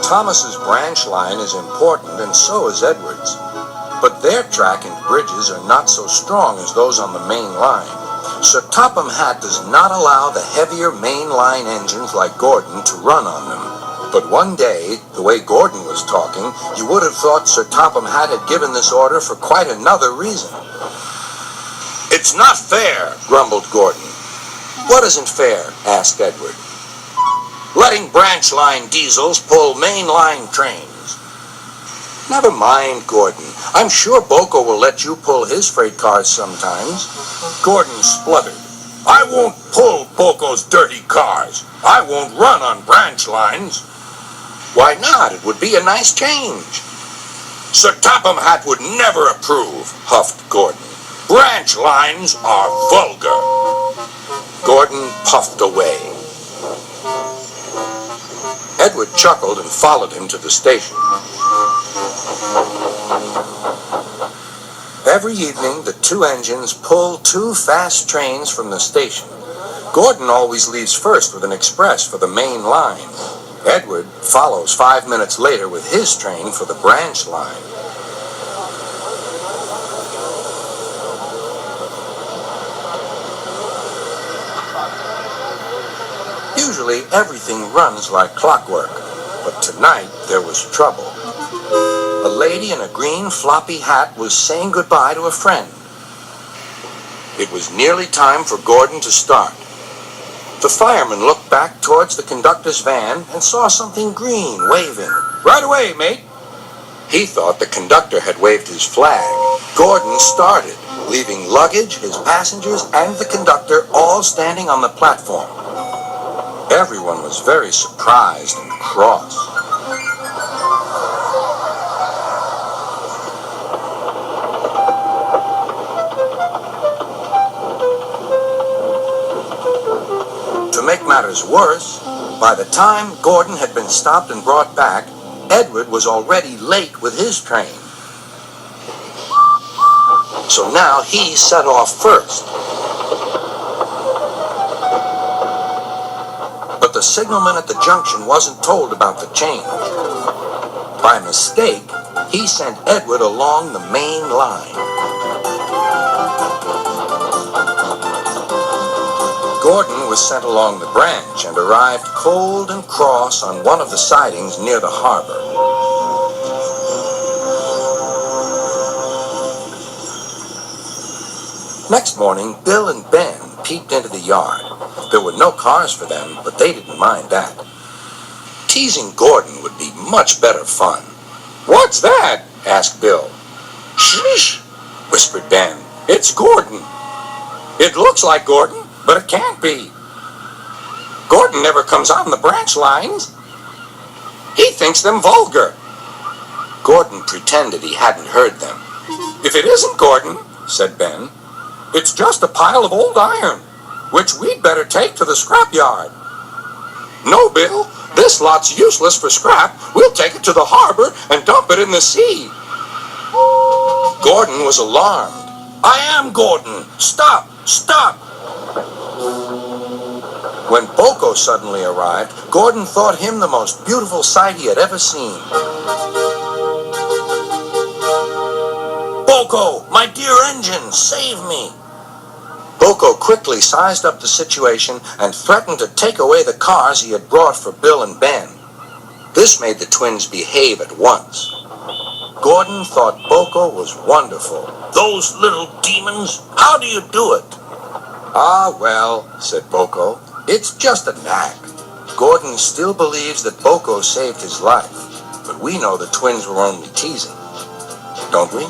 Thomas's branch line is important, and so is Edward's. But their track and bridges are not so strong as those on the main line. Sir Topham Hatt does not allow the heavier main line engines like Gordon to run on them. But one day, the way Gordon was talking, you would have thought Sir Topham Hatt had given this order for quite another reason. "It's not fair," grumbled Gordon. "What isn't fair?" asked Edward. "Letting branch line diesels pull main line trains." "Never mind, Gordon. I'm sure Boko will let you pull his freight cars sometimes." Gordon spluttered. "I won't pull Boko's dirty cars. I won't run on branch lines." "Why not? It would be a nice change." "Sir Topham Hatt would never approve," huffed Gordon. "Branch lines are vulgar." Gordon puffed away. Edward chuckled and followed him to the station. Every evening, the two engines pull two fast trains from the station. Gordon always leaves first with an express for the main line. Edward follows 5 minutes later with his train for the branch line. Usually, everything runs like clockwork, but tonight there was trouble. A lady in a green floppy hat was saying goodbye to a friend. It was nearly time for Gordon to start. The fireman looked back towards the conductor's van and saw something green waving. "Right away, mate." He thought the conductor had waved his flag. Gordon started, leaving luggage, his passengers, and the conductor all standing on the platform. Everyone was very surprised and cross. To make matters worse, by the time Gordon had been stopped and brought back, Edward was already late with his train. So now he set off first. But the signalman at the junction wasn't told about the change. By mistake, he sent Edward along the main line. Gordon was sent along the branch and arrived cold and cross on one of the sidings near the harbor. Next morning, Bill and Ben peeked into the yard. There were no cars for them, but they didn't mind that. Teasing Gordon would be much better fun. "What's that?" asked Bill. "Shh," whispered Ben. "It's Gordon." "It looks like Gordon, but it can't be. Gordon never comes on the branch lines. He thinks them vulgar." Gordon pretended he hadn't heard them. "If it isn't Gordon," said Ben, "it's just a pile of old iron, which we'd better take to the scrapyard." "No, Bill, this lot's useless for scrap. We'll take it to the harbor and dump it in the sea." Gordon was alarmed. "I am Gordon. Stop! Stop!" When Boko suddenly arrived, Gordon thought him the most beautiful sight he had ever seen. "Boko, my dear engine, save me!" Boko quickly sized up the situation and threatened to take away the cars he had brought for Bill and Ben. This made the twins behave at once. Gordon thought Boko was wonderful. "Those little demons, how do you do it?" "Ah, well," said Boko, "it's just a knack." Gordon still believes that Boko saved his life, but we know the twins were only teasing, don't we?